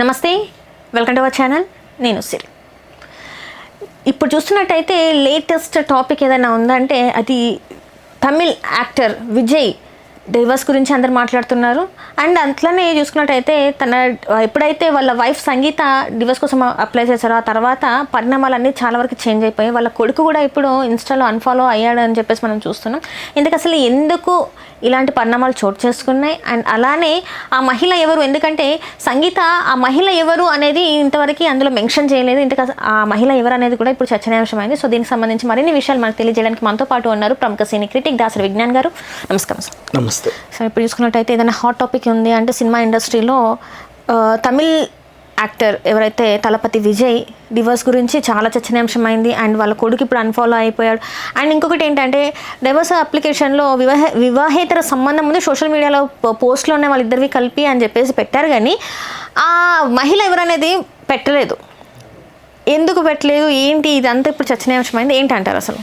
నమస్తే, welcome to our channel. నేను సిరి. ఇప్పుడు చూస్తున్నట్టయితే లేటెస్ట్ టాపిక్ ఏదైనా ఉందంటే అది తమిళ్ యాక్టర్ విజయ్ డివోర్స్ గురించి అందరు మాట్లాడుతున్నారు. అండ్ అట్లనే చూసుకున్నట్టయితే ఎప్పుడైతే వాళ్ళ వైఫ్ సంగీత డివోర్స్ కోసం అప్లై చేశారో ఆ తర్వాత పరిణామాలన్నీ చాలా వరకు చేంజ్ అయిపోయాయి. వాళ్ళ కొడుకు కూడా ఇప్పుడు ఇన్స్టాలో అన్ఫాలో అయ్యాడు అని చెప్పేసి మనం చూస్తున్నాం. ఇందుకు అసలు ఎందుకు ఇలాంటి పరిణామాలు చోటు చేసుకున్నాయి అండ్ అలానే ఆ మహిళ ఎవరు, ఎందుకంటే సంగీత ఆ మహిళ ఎవరు అనేది ఇంతవరకు అందులో మెన్షన్ చేయలేదు. ఇంతకు ఆ మహిళ ఎవరు అనేది కూడా ఇప్పుడు చర్చనీయాంశమైంది. సో దీనికి సంబంధించి మరిన్ని విషయాలు మనకు తెలియజేయడానికి మనతో పాటు ఉన్నారు ప్రముఖ సినీ క్రిటిక్ దాసరి విజ్ఞాన్ గారు. నమస్కారం సార్. నమస్తే. సో ఇప్పుడు చూసుకున్నట్టయితే ఏదైనా హాట్ టాపిక్ ఉంది అంటే సినిమా ఇండస్ట్రీలో తమిళ్ యాక్టర్ ఎవరైతే తలపతి విజయ్ డివోర్స్ గురించి చాలా చర్చనీయాంశమైంది. అండ్ వాళ్ళ కొడుకు ఇప్పుడు అన్ఫాలో అయిపోయాడు. అండ్ ఇంకొకటి ఏంటంటే డివోర్స్ అప్లికేషన్లో వివాహేతర సంబంధం ఉంది, సోషల్ మీడియాలో పోస్ట్లో ఉన్న వాళ్ళిద్దరివి కలిపి అని చెప్పేసి పెట్టారు, కానీ ఆ మహిళ ఎవరనేది పెట్టలేదు. ఎందుకు పెట్టలేదు, ఏంటి ఇదంతా ఇప్పుడు చర్చనీయాంశమైంది, ఏంటి అంటారు అసలు?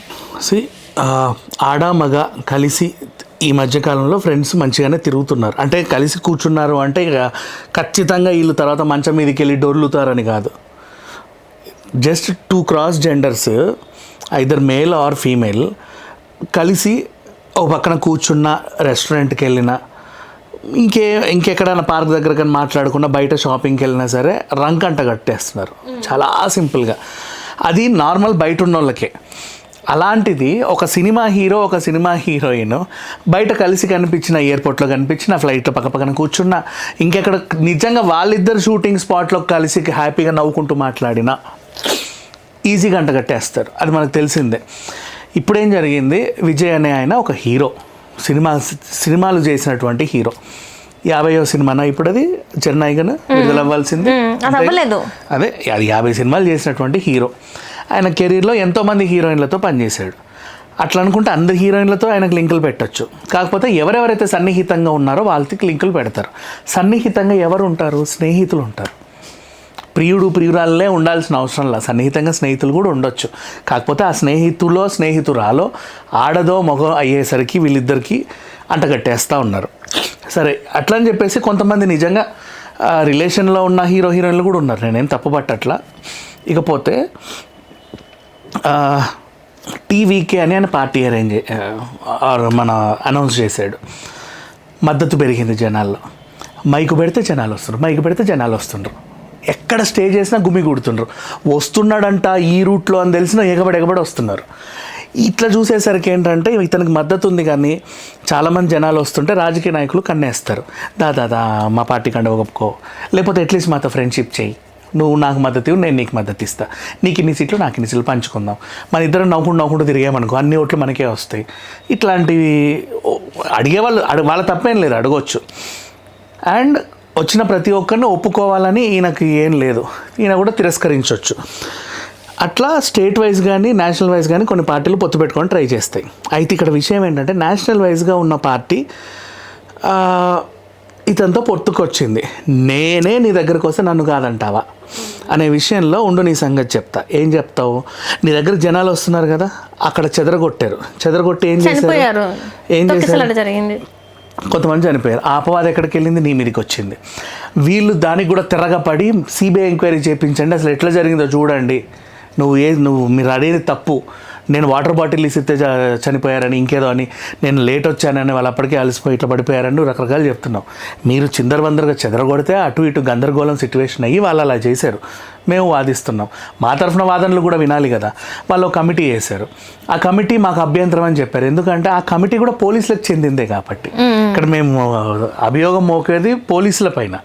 ఆడ మగ కలిసి ఈ మధ్యకాలంలో ఫ్రెండ్స్ మంచిగానే తిరుగుతున్నారు. అంటే కలిసి కూర్చున్నారు అంటే ఇక ఖచ్చితంగా వీళ్ళు తర్వాత మంచం మీదకి వెళ్ళి డొర్లుతారని కాదు. Just 2 cross genders either male or female కలిసి ఒక పక్కన కూర్చున్న, రెస్టారెంట్కి వెళ్ళినా, ఇంకెక్కడైనా పార్క్ దగ్గర కానీ మాట్లాడకుండా బయట షాపింగ్కి వెళ్ళినా సరే రంకంట కట్టేస్తున్నారు చాలా సింపుల్గా. అది నార్మల్ బయట ఉన్న వాళ్ళకే. అలాంటిది ఒక సినిమా హీరో ఒక సినిమా హీరోయిన్ బయట కలిసి కనిపించిన, ఎయిర్పోర్ట్లో కనిపించిన, ఫ్లైట్లో పక్కన కూర్చున్న, ఇంకెక్కడ నిజంగా వాళ్ళిద్దరు షూటింగ్ స్పాట్లో కలిసి హ్యాపీగా నవ్వుకుంటూ మాట్లాడినా ఈజీగా అంట కట్టేస్తారు. అది మనకు తెలిసిందే. ఇప్పుడేం జరిగింది, విజయ్ అనే ఆయన ఒక హీరో, సినిమాలు చేసినటువంటి హీరో. 50వ సినిమానా ఇప్పుడు అది జననాయకను విడుదలవ్వాల్సింది. అదే అది 50 సినిమాలు చేసినటువంటి హీరో. ఆయన కెరీర్లో ఎంతోమంది హీరోయిన్లతో పనిచేశాడు. అట్లా అనుకుంటే అందరి హీరోయిన్లతో ఆయనకు లింకులు పెట్టచ్చు. కాకపోతే ఎవరెవరైతే సన్నిహితంగా ఉన్నారో వాళ్ళకి లింకులు పెడతారు. సన్నిహితంగా ఎవరు ఉంటారు? స్నేహితులు ఉంటారు. ప్రియురాలే ఉండాల్సిన అవసరం లేదు, సన్నిహితంగా స్నేహితులు కూడా ఉండొచ్చు. కాకపోతే ఆ స్నేహితురాలో ఆడదో మగో అయ్యేసరికి వీళ్ళిద్దరికీ అంటగట్టేస్తూ ఉన్నారు. సరే అట్లా అని చెప్పేసి కొంతమంది నిజంగా రిలేషన్లో ఉన్న హీరోయిన్లు కూడా ఉన్నారు, నేనేం తప్పుపట్టట్లా. ఇకపోతే టీవీకే అని ఆయన పార్టీ అనౌన్స్ చేశాడు. మద్దతు పెరిగింది జనాల్లో. మైకు పెడితే జనాలు వస్తుండ్రు, ఎక్కడ స్టే చేసినా గుమి కొడుతుండ్రు. వస్తున్నాడంట ఈ రూట్లో అని తెలిసినా ఎగబడి వస్తున్నారు. ఇట్లా చూసేసరికి ఏంటంటే ఇతనికి మద్దతు ఉంది, కానీ చాలామంది జనాలు వస్తుంటే రాజకీయ నాయకులు కన్నేస్తారు. దాదా మా పార్టీ కంటే ఒప్పుకో, లేకపోతే అట్లీస్ట్ మాతో ఫ్రెండ్షిప్ చేయి, నువ్వు నాకు మద్దతు ఇవ్వు, నేను నీకు మద్దతు ఇస్తా, నీకు ఇన్ని సీట్లు నాకు ఇన్ని సీట్లు పంచుకుందాం, మన ఇద్దరం నవ్వుకుంటూ తిరిగామనుకో అన్ని ఓట్లు మనకే వస్తాయి. ఇట్లాంటివి అడిగేవాళ్ళు వాళ్ళ తప్పేం లేదు, అడగవచ్చు. అండ్ వచ్చిన ప్రతి ఒక్కరిని ఒప్పుకోవాలని ఈయనకి ఏం లేదు, ఈయన కూడా తిరస్కరించవచ్చు. అట్లా స్టేట్ వైజ్ కానీ నేషనల్ వైజ్ కానీ కొన్ని పార్టీలు పొత్తు పెట్టుకొని ట్రై చేస్తాయి. అయితే ఇక్కడ విషయం ఏంటంటే నేషనల్ వైజ్గా ఉన్న పార్టీ ఇతనితో పొత్తుకొచ్చింది. నేనే నీ దగ్గరకు వస్తే నన్ను కాదంటావా అనే విషయంలో ఉండు, నీ సంగతి చెప్తా. ఏం చెప్తావు? నీ దగ్గర జనాలు వస్తున్నారు కదా, అక్కడ చెదరగొట్టి ఏం చేశారు? కొంతమంది చనిపోయారు. ఆ అపవాదం ఎక్కడికి వెళ్ళింది? నీ మీదకి వచ్చింది. వీళ్ళు దానికి కూడా తిరగపడి సిబిఐ ఎంక్వైరీ చేయించండి, అసలు ఎట్లా జరిగిందో చూడండి, మీరు అడిగేది తప్పు, నేను వాటర్ బాటిల్ ఇస్తే చనిపోయారని, ఇంకేదో అని, నేను లేట్ వచ్చానని, వాళ్ళు అప్పటికే అలసిపోయి ఇట్లా పడిపోయారని రకరకాలు చెప్తున్నాం. మీరు చిందరబందరగా చెదరగొడితే అటు ఇటు గందరగోళం సిచ్యువేషన్ అయ్యి వాళ్ళు అలా చేశారు. మేము వాదిస్తున్నాం, మా తరఫున వాదనలు కూడా వినాలి కదా. వాళ్ళు ఒక కమిటీ వేశారు, ఆ కమిటీ మాకు అభ్యంతరం అని చెప్పారు. ఎందుకంటే ఆ కమిటీ కూడా పోలీసులకు చెందిందే కాబట్టి. ఇక్కడ మేము అభియోగం మోకేది పోలీసుల పైన.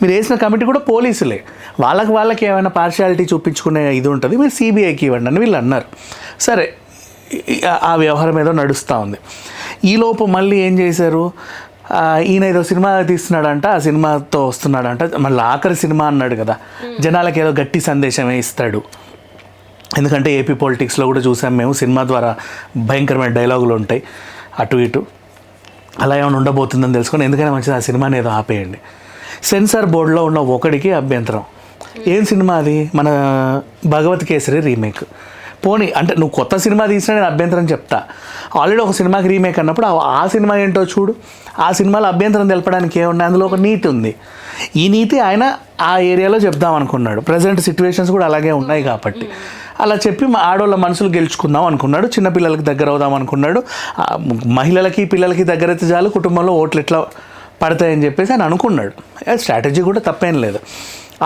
మీరు వేసిన కమిటీ కూడా పోలీసులే, వాళ్ళకి ఏమైనా పార్షియాలిటీ చూపించుకునే ఇది ఉంటుంది, మీరు సిబిఐకి ఇవ్వండి అని వీళ్ళు అన్నారు. సరే ఆ వ్యవహారం ఏదో నడుస్తూ ఉంది. ఈలోపు మళ్ళీ ఏం చేశారు, ఈయన ఏదో సినిమా తీస్తున్నాడంట, ఆ సినిమాతో వస్తున్నాడంట, మళ్ళీ ఆఖరి సినిమా అన్నాడు కదా, జనాలకి ఏదో గట్టి సందేశమే ఇస్తాడు. ఎందుకంటే ఏపీ పాలిటిక్స్లో కూడా చూసాం మేము, సినిమా ద్వారా భయంకరమైన డైలాగులు ఉంటాయి అటు ఇటు, అలా ఏమైనా ఉండబోతుందని తెలుసుకొని ఎందుకైనా మంచిది ఆ సినిమాని ఏదో ఆపేయండి. సెన్సార్ బోర్డులో ఉన్న ఒకడికి అభ్యంతరం. ఏం సినిమా అది? మన భగవత్ కేసరి రీమేక్. పోనీ అంటే నువ్వు కొత్త సినిమా తీసినా నేను అభ్యంతరం చెప్తా, ఆల్రెడీ ఒక సినిమాకి రీమేక్ అన్నప్పుడు ఆ సినిమా ఏంటో చూడు, ఆ సినిమాలో అభ్యంతరం తెలపడానికి ఏమున్నాయి, అందులో ఒక నీతి ఉంది. ఈ నీతి ఆయన ఆ ఏరియాలో చెప్దాం అనుకున్నాడు. ప్రజెంట్ సిచ్యువేషన్స్ కూడా అలాగే ఉన్నాయి కాబట్టి అలా చెప్పి ఆడవాళ్ళ మనసులు గెలుచుకుందాం అనుకున్నాడు. చిన్నపిల్లలకి దగ్గర అవుదాం అనుకున్నాడు. మహిళలకి పిల్లలకి దగ్గర అయితే చాలు, కుటుంబంలో ఓట్లు ఎట్లా పడతాయని చెప్పేసి ఆయన అనుకున్నాడు. స్ట్రాటజీ కూడా తప్పేం లేదు.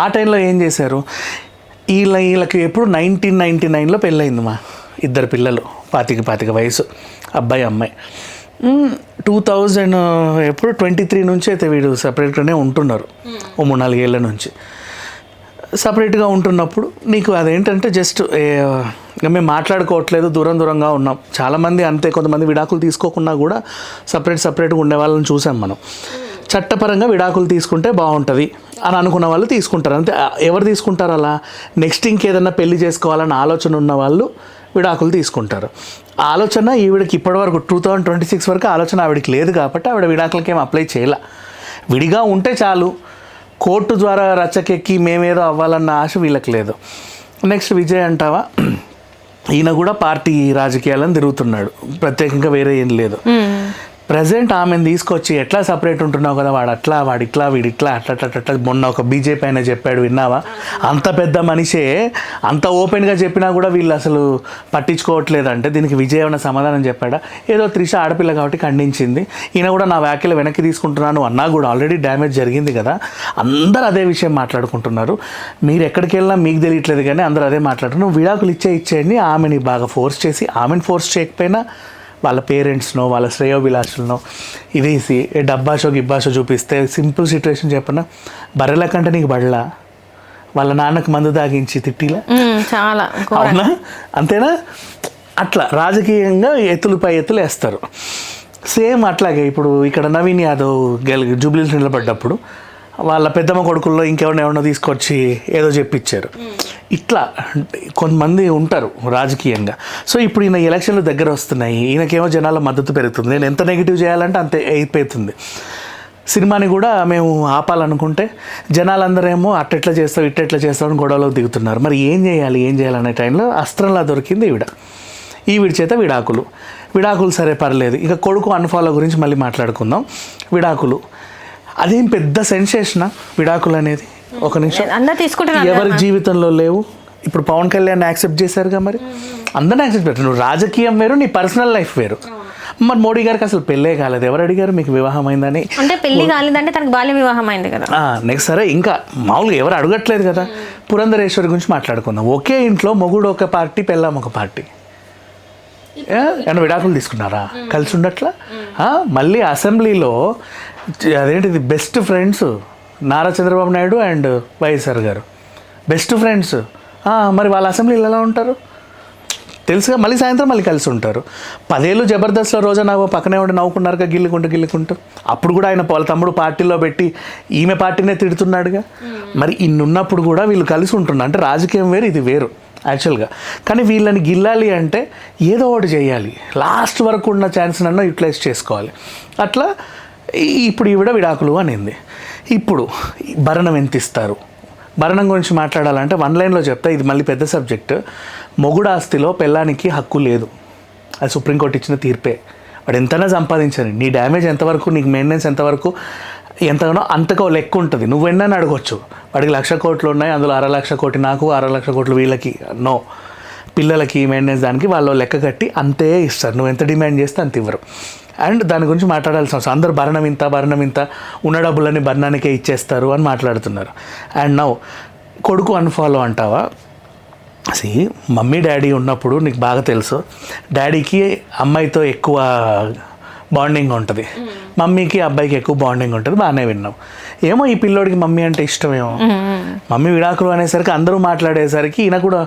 ఆ టైంలో ఏం చేశారు, వీళ్ళకి ఎప్పుడు 1999లో పెళ్ళయింది. మా 2 పిల్లలు, 25 వయసు, అబ్బాయి అమ్మాయి. 2023 నుంచి అయితే వీడు సపరేట్గానే ఉంటున్నారు. ఓ 3-4 ఏళ్ళ నుంచి సపరేట్గా ఉంటున్నప్పుడు నీకు అదేంటంటే జస్ట్ మేము మాట్లాడుకోవట్లేదు, దూరంగా ఉన్నాం. చాలామంది అంతే, కొంతమంది విడాకులు తీసుకోకుండా కూడా సపరేట్గా ఉండే వాళ్ళని చూసాం మనం. చట్టపరంగా విడాకులు తీసుకుంటే బాగుంటుంది అని అనుకున్న వాళ్ళు తీసుకుంటారు అంతే. ఎవరు తీసుకుంటారు అలా? నెక్స్ట్ ఇంకేదన్నా పెళ్లి చేసుకోవాలన్న ఆలోచన ఉన్న వాళ్ళు విడాకులు తీసుకుంటారు. ఆలోచన ఈవిడికి ఇప్పటివరకు 2026 వరకు ఆలోచన ఆవిడికి లేదు కాబట్టి ఆవిడ విడాకులకి ఏం అప్లై చేయాల. విడిగా ఉంటే చాలు, కోర్టు ద్వారా రచ్చకెక్కి మేమేదో అవ్వాలన్న ఆశ వీళ్ళకి లేదు. నెక్స్ట్ విజయ్ అంటావా, ఈయన కూడా పార్టీ రాజకీయాలను తిరుగుతున్నాడు, ప్రత్యేకంగా వేరే ఏం లేదు. ప్రజెంట్ ఆమెను తీసుకొచ్చి ఎట్లా సపరేట్ ఉంటున్నావు కదా, వాడిట్లా వీడిట్లా అట్లా మొన్న ఒక బీజేపీ అయినా చెప్పాడు, విన్నావా? అంత పెద్ద మనిషే అంత ఓపెన్గా చెప్పినా కూడా వీళ్ళు అసలు పట్టించుకోవట్లేదంటే దీనికి విజయ్ ఏమైనా సమాధానం చెప్పాడా? ఏదో త్రిష ఆడపిల్ల కాబట్టి ఖండించింది. ఈయన కూడా నా వ్యాఖ్యలు వెనక్కి తీసుకుంటున్నాను అన్నా కూడా ఆల్రెడీ డ్యామేజ్ జరిగింది కదా. అందరూ అదే విషయం మాట్లాడుకుంటున్నారు. మీరు ఎక్కడికి వెళ్ళినా మీకు తెలియట్లేదు కానీ అందరూ అదే మాట్లాడుతున్నారు. విడాకులు ఇచ్చేయండి, ఆమెని బాగా ఫోర్స్ చేసి, ఆమెను ఫోర్స్ చేయకపోయినా వాళ్ళ పేరెంట్స్నో వాళ్ళ శ్రేయోభిలాషులనో ఇదేసి డబ్బాషో గిబ్బాషో చూపిస్తే, సింపుల్ సిచ్యువేషన్ చెప్పనా, బర్రెల కంటే నీకు బడలా, వాళ్ళ నాన్నకు మందు తాగించి తిట్టిలా, చాలా అవునా? అంతేనా? అట్లా రాజకీయంగా ఎత్తులపై ఎత్తులు వేస్తారు. సేమ్ అట్లాగే ఇప్పుడు ఇక్కడ నవీన్ యాదవ్ జూబ్లీస్ నిలబడ్డప్పుడు వాళ్ళ పెద్దమ్మ కొడుకుల్లో ఎవరినో తీసుకొచ్చి ఏదో చెప్పించారు. ఇట్లా కొంతమంది ఉంటారు రాజకీయంగా. సో ఇప్పుడు ఈయన ఎలక్షన్లు దగ్గర వస్తున్నాయి, ఈయనకేమో జనాల మద్దతు పెరుగుతుంది. నేను ఎంత నెగిటివ్ చేయాలంటే అంతే అయిపోతుంది. సినిమాని కూడా మేము ఆపాలనుకుంటే జనాలందరేమో అట్టెట్లా చేస్తావు ఇట్టెట్లా చేస్తావు అని గొడవలోకి దిగుతున్నారు. మరి ఏం చేయాలనే టైంలో అస్త్రంలా దొరికింది ఈవిడ చేత విడాకులు సరే పర్లేదు. ఇక కొడుకు అన్ఫాలో గురించి మళ్ళీ మాట్లాడుకుందాం. విడాకులు అదేం పెద్ద సెన్సేషనా విడాకులు అనేది? ఒక నిమిషం, ఎవరి జీవితంలో లేవు. ఇప్పుడు పవన్ కళ్యాణ్ యాక్సెప్ట్ చేశారుగా, మరి అందరిని యాక్సెప్ట్ చేస్తారు. నువ్వు రాజకీయం వేరు, నీ పర్సనల్ లైఫ్ వేరు. మరి మోడీ గారికి అసలు పెళ్ళే కాలేదు. ఎవరు అడిగారు మీకు వివాహం అయిందని? అంటే పెళ్లి కాలేదంటే తనకు బాల్య వివాహం అయింది కదా. నెక్స్ట్ సరే, ఇంకా మామూలుగా ఎవరు అడగట్లేదు కదా. పురంధరేశ్వరి గురించి మాట్లాడుకుందాం. ఒకే ఇంట్లో మొగుడు ఒక పార్టీ, పెళ్ళాం ఒక పార్టీ. ఏమన్నా విడాకులు తీసుకున్నారా? కలిసి ఉండట్లా? మళ్ళీ అసెంబ్లీలో అదేంటిది best friends, Nara Chandrababu Naidu and YSR గారు బెస్ట్ ఫ్రెండ్స్. మరి వాళ్ళ అసెంబ్లీలో ఎలా ఉంటారు తెలుసుగా. మళ్ళీ సాయంత్రం మళ్ళీ కలిసి ఉంటారు. 10 ఏళ్ళు జబర్దస్త్లో రోజా నాకు పక్కనే ఉండి నవ్వుకున్నారుగా, గిల్లుకుంటూ. అప్పుడు కూడా ఆయన వాళ్ళ తమ్ముడు పార్టీలో పెట్టి ఈమె పార్టీనే తిడుతున్నాడుగా. మరి ఇన్నున్నప్పుడు కూడా వీళ్ళు కలిసి ఉంటున్నారు అంటే రాజకీయం వేరు, ఇది వేరు యాక్చువల్గా. కానీ వీళ్ళని గిల్లాలి అంటే ఏదో ఒకటి చేయాలి, లాస్ట్ వరకు ఉన్న ఛాన్స్ నన్ను యూటిలైజ్ చేసుకోవాలి. అట్లా ఇప్పుడు ఈవిడ విడాకులు అనింది. ఇప్పుడు భరణం ఎంత ఇస్తారు? భరణం గురించి మాట్లాడాలంటే 1 లైన్లో చెప్తా, ఇది మళ్ళీ పెద్ద సబ్జెక్ట్. మొగుడు ఆస్తిలో పెళ్ళానికి హక్కు లేదు, అది సుప్రీంకోర్టు ఇచ్చిన తీర్పే. వాడు ఎంతైనా సంపాదించని, నీ డ్యామేజ్ ఎంతవరకు, నీకు మెయింటెనెన్స్ ఎంతవరకు, ఎంతగానో అంతకో లెక్క ఉంటుంది. నువ్వు ఎన్నని అడగొచ్చు. వాడికి 1,00,000 కోట్లు ఉన్నాయి, అందులో 1,00,000 కోటి నాకు, 1,00,000 కోట్లు వీళ్ళకి. నో, పిల్లలకి మెయింటెనెన్స్ దానికి వాళ్ళు లెక్క కట్టి అంతే ఇస్తారు. నువ్వు ఎంత డిమాండ్ చేస్తే అంత ఇవ్వరు. అండ్ దాని గురించి మాట్లాడాల్సిన అవసరం, అందరు భరణం ఇంత ఉన్న డబ్బులని భరణానికే ఇచ్చేస్తారు అని మాట్లాడుతున్నారు. అండ్ నౌ కొడుకు అన్ఫాలో అంటావా? మమ్మీ డాడీ ఉన్నప్పుడు నీకు బాగా తెలుసు, డాడీకి అమ్మాయితో ఎక్కువ బాండింగ్ ఉంటుంది, మమ్మీకి అబ్బాయికి ఎక్కువ బాండింగ్ ఉంటుంది. బాగానే విన్నాం. ఏమో ఈ పిల్లోడికి మమ్మీ అంటే ఇష్టమేమో. మమ్మీ విడాకులు అనేసరికి అందరూ మాట్లాడేసరికి ఈయన కూడా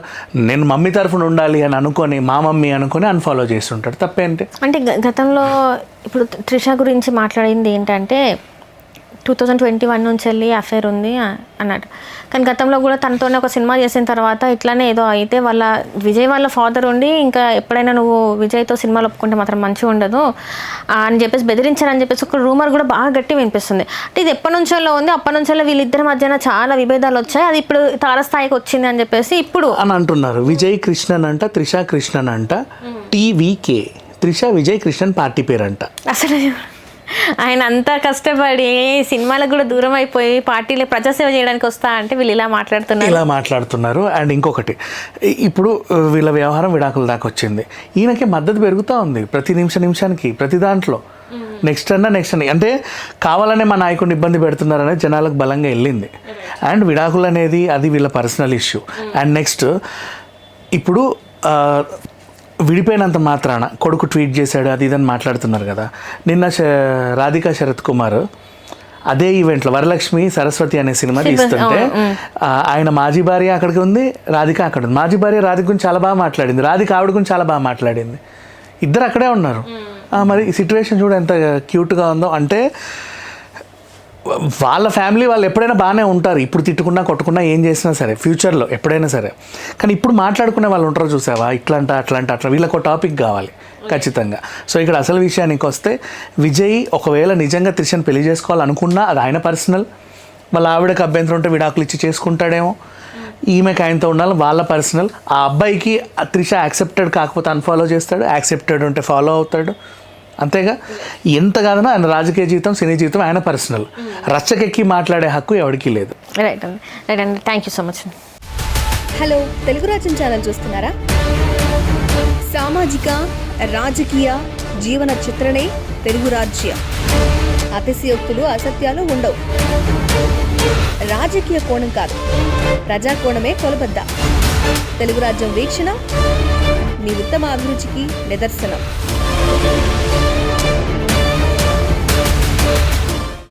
నేను మమ్మీ తరఫున ఉండాలి అని అనుకొని, మా మమ్మీ అనుకొని అన్ఫాలో చేస్తుంటాడు. తప్పేంటి? అంటే గతంలో ఇప్పుడు త్రిష గురించి మాట్లాడింది ఏంటంటే 2021 నుంచి వెళ్ళి అఫేర్ ఉంది అన్నట్టు. కానీ గతంలో కూడా తనతోనే ఒక సినిమా చేసిన తర్వాత ఇట్లానే ఏదో అయితే వాళ్ళ విజయ్ వాళ్ళ ఫాదర్ ఉండి, ఇంకా ఎప్పుడైనా నువ్వు విజయ్తో సినిమాలు ఒప్పుకుంటే మాత్రం మంచిగా ఉండదు అని చెప్పేసి బెదిరించారని చెప్పేసి ఒక రూమర్ కూడా బాగా గట్టి వినిపిస్తుంది. అంటే ఇది ఎప్పటి నుంచో ఉంది, అప్పటి నుంచో వీళ్ళిద్దరి మధ్యన చాలా విభేదాలు వచ్చాయి, అది ఇప్పుడు తారస్థాయికి వచ్చింది అని చెప్పేసి ఇప్పుడు అని అంటున్నారు. విజయ్ కృష్ణన్ అంట, త్రిష కృష్ణన్ అంట, TVK త్రిష విజయ్ కృష్ణన్ పార్టీ పేరంట. అసలు ఆయన అంతా కష్టపడి సినిమాలకు కూడా దూరం అయిపోయి పార్టీలో ప్రజాసేవ చేయడానికి వస్తా అంటే వీళ్ళు ఇలా మాట్లాడుతున్నారు. అండ్ ఇంకొకటి, ఇప్పుడు వీళ్ళ వ్యవహారం విడాకుల దాకా వచ్చింది, ఈయనకి మద్దతు పెరుగుతూ ఉంది ప్రతి నిమిషానికి ప్రతి దాంట్లో. నెక్స్ట్ అంటే కావాలనే మా నాయకుడిని ఇబ్బంది పెడుతున్నారనేది జనాలకు బలంగా వెళ్ళింది. అండ్ విడాకులు అనేది అది వీళ్ళ పర్సనల్ ఇష్యూ. అండ్ నెక్స్ట్ ఇప్పుడు విడిపోయినంత మాత్రాన కొడుకు ట్వీట్ చేశాడు అది ఇదని మాట్లాడుతున్నారు కదా. నిన్న రాధికా శరత్ కుమార్ అదే ఈవెంట్లో వరలక్ష్మి సరస్వతి అనే సినిమా తీస్తుంటే ఆయన మాజీ భార్య అక్కడికి ఉంది, రాధిక అక్కడ ఉంది. మాజీ భార్య రాధిక గురించి చాలా బాగా మాట్లాడింది, రాధిక ఆవిడ గురించి చాలా బాగా మాట్లాడింది. ఇద్దరు అక్కడే ఉన్నారు. మరి ఈ సిచ్యువేషన్ చూడ ఎంత క్యూట్గా ఉందో. అంటే వాళ్ళ ఫ్యామిలీ వాళ్ళు ఎప్పుడైనా బాగానే ఉంటారు, ఇప్పుడు తిట్టుకున్నా కొట్టుకున్నా ఏం చేసినా సరే ఫ్యూచర్లో ఎప్పుడైనా సరే. కానీ ఇప్పుడు మాట్లాడుకునే వాళ్ళు ఉంటారు చూసావా, అట్లా వీళ్ళకు టాపిక్ కావాలి ఖచ్చితంగా. సో ఇక్కడ అసలు విషయానికి వస్తే విజయ్ ఒకవేళ నిజంగా త్రిషను పెళ్లి చేసుకోవాలనుకున్నా అది ఆయన పర్సనల్. వాళ్ళ ఆవిడకి అభ్యంతరం ఉంటే విడాకులు ఇచ్చి చేసుకుంటాడేమో, ఈమెకి ఆయనతో ఉండాలి వాళ్ళ పర్సనల్. ఆ అబ్బాయికి త్రిష యాక్సెప్టెడ్ కాకపోతే అన్ఫాలో చేస్తాడు, యాక్సెప్టెడ్ ఉంటే ఫాలో అవుతాడు, అంతేగా. ఎంత కాదన్నా ఆయన రాజకీయ జీవితం సినీ జీవితం ఆయన పర్సనల్. రచ్చకెక్కి మాట్లాడే హక్కు ఎవరికీ లేదు. రైట్ అండి, thank you so much. Hello, Telugu రాజ్యం ఛానల్ చూస్తున్నారా? సామాజిక రాజకీయ జీవన చిత్రణే తెలుగు రాజ్యం. అతిశయోక్తులు అసత్యాలు ఉండవు. రాజకీయ కోణం కాదు, ప్రజా కోణమే కొలబద్ద. తెలుగు రాజ్యం వీక్షణ మీ ఉత్తమ అభిరుచికి నిదర్శనం.